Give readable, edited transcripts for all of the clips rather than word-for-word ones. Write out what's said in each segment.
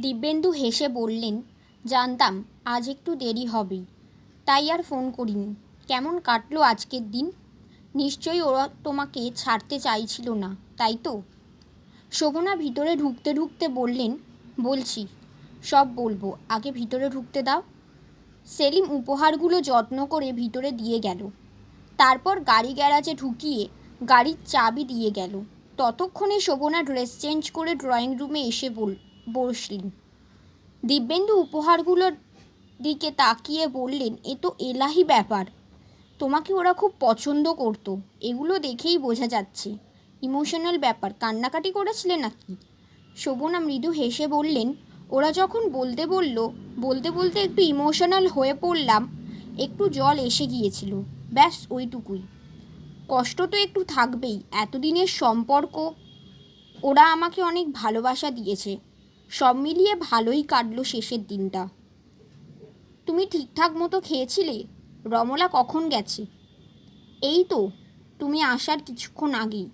দিব্যেন্দু হেসে বললেন, জানতাম আজ একটু দেরি হবেই, তাই আর ফোন করিনি। কেমন কাটলো আজকের দিন? নিশ্চয়ই ওরা তোমাকে ছাড়তে চাইছিল না, তাই তো? শোভনা ভিতরে ঢুকতে ঢুকতে বললেন, বলছি, সব বলবো, আগে ভিতরে ঢুকতে দাও। সেলিম উপহারগুলো যত্ন করে ভিতরে দিয়ে গেল। তারপর গাড়ি গ্যারাজে ঢুকিয়ে গাড়ির চাবি দিয়ে গেল। ততক্ষণে শোভনা ড্রেস চেঞ্জ করে ড্রয়িং রুমে এসে বসলেন। দিব্যেন্দু উপহারগুলোর দিকে তাকিয়ে বললেন, এ তো এলাহি ব্যাপার। তোমাকে ওরা খুব পছন্দ করতো, এগুলো দেখেই বোঝা যাচ্ছে। ইমোশনাল ব্যাপার, কান্নাকাটি করেছিলে নাকি? শোভনা মৃদু হেসে বললেন, ওরা যখন বলতে বলতে একটু ইমোশনাল হয়ে পড়লাম, একটু জল এসে গিয়েছিল, ব্যাস ওইটুকুই। কষ্ট তো একটু থাকবেই, এতদিনের সম্পর্ক। ওরা আমাকে অনেক ভালোবাসা দিয়েছে, সব মিলিয়ে ভালোই কাটলো শেষের দিনটা। তুমি ঠিকঠাক মতো খেয়েছিলে? রমলা কখন গেছে? এই তো, তুমি আসার কিছুক্ষণ আগেই।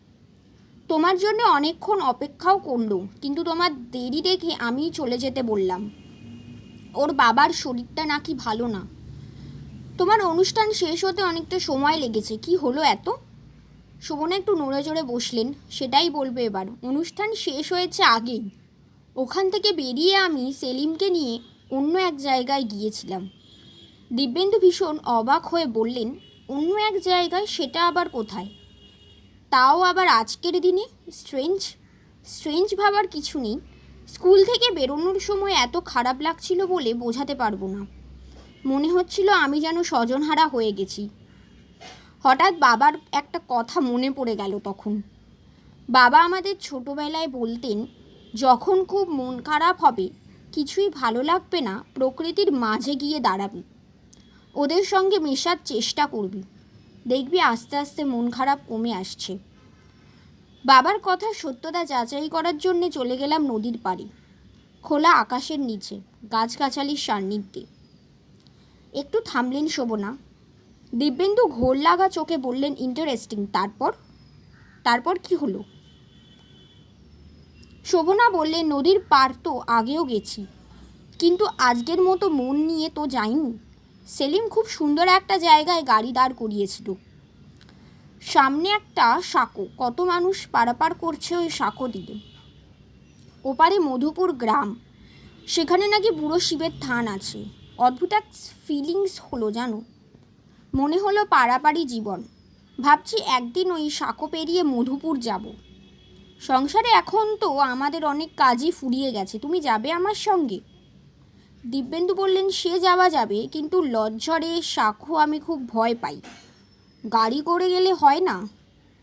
তোমার জন্য অনেকক্ষণ অপেক্ষাও করলো, কিন্তু তোমার দেরি দেখে আমিই চলে যেতে বললাম। ওর বাবার শরীরটা নাকি ভালো না। তোমার অনুষ্ঠান শেষ হতে অনেকটা সময় লেগেছে, কি হলো এত? শোভনা একটু নড়ে চড়ে বসলেন। সেটাই বলবে এবার, অনুষ্ঠান শেষ হয়েছে আগেই। ওখান থেকে বেরিয়ে আমি সেলিমকে নিয়ে অন্য এক জায়গায় গিয়েছিলাম। দিব্যেন্দু ভীষণ অবাক হয়ে বললেন, অন্য এক জায়গায়? সেটা আবার কোথায়? তাও আবার আজকের দিনে? স্ট্রেঞ্জ ভাবার কিছু নেই। স্কুল থেকে বেরোনোর সময় এত খারাপ লাগছিল বলে বোঝাতে পারবো না। মনে হচ্ছিল আমি যেন স্বজনহারা হয়ে গেছি। হঠাৎ বাবার একটা কথা মনে পড়ে গেল তখন। বাবা আমাদের ছোটোবেলায় বলতেন, যখন খুব মন খারাপ হবে, কিছুই ভালো লাগবে না, প্রকৃতির মাঝে গিয়ে দাঁড়াবি, ওদের সঙ্গে মেশার চেষ্টা করবি, দেখবি আস্তে আস্তে মন খারাপ কমে আসছে। বাবার কথার সত্যতা যাচাই করার জন্যে চলে গেলাম নদীর পাড়ে, খোলা আকাশের নিচে, গাছগাছালির সান্নিধ্যে। একটু থামলেন শোভনা। দিব্যেন্দু ঘোর লাগা চোখে বললেন, ইন্টারেস্টিং। তারপর কি হলো? শোভনা বললেন, নদীর পার তো আগেও গেছি, কিন্তু আজকের মতো মন নিয়ে তো যাইনি। সেলিম খুব সুন্দর একটা জায়গায় গাড়ি দাঁড় করিয়েছিল, সামনে একটা সাঁকো, কত মানুষ পারাপার করছে ওই সাঁকো দিয়ে। ওপারে মধুপুর গ্রাম, সেখানে নাকি বুড়ো শিবের থান আছে। অদ্ভুত এক ফিলিংস হলো জানো, মনে হলো পারাপারই জীবন। ভাবছি একদিন ওই সাঁকো পেরিয়ে মধুপুর যাব। সংসারে এখন তো আমাদের অনেক কাজই ফুরিয়ে গেছে, তুমি যাবে আমার সঙ্গে? দিব্যেন্দু বললেন, সে যাওয়া যাবে, কিন্তু লজ্জরে সাঁকো আমি খুব ভয় পাই। গাড়ি করে গেলে হয় না?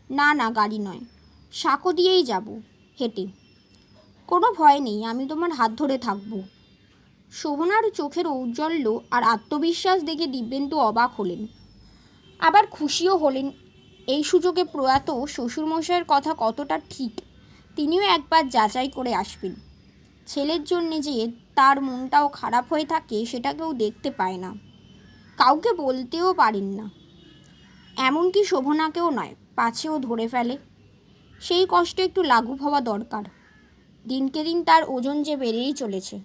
না না, গাড়ি নয়, সাঁকো দিয়েই যাব, হেঁটে। কোনো ভয় নেই, আমি তোমার হাত ধরে থাকবো। শোভনার চোখের ঔজ্জ্বল্য আর আত্মবিশ্বাস দেখে দিব্যেন্দু অবাক হলেন, আবার খুশিও হলেন। এই সুযোগে প্রয়াত শ্বশুরমশাইয়ের কথা কতটা ঠিক তিনিও একবার যাচাই করে আসবেন। ছেলের জন্যে যে তার মনটাও খারাপ হয়ে থাকে, সেটা কেউ দেখতে পায় না, কাউকে বলতেও পারেন না, এমনকি শোভনাকেও নয়, পাছেও ধরে ফেলে। সেই কষ্ট একটু লাঘব হওয়া দরকার। দিনকে দিন তার ওজন যে বেড়েই চলেছে।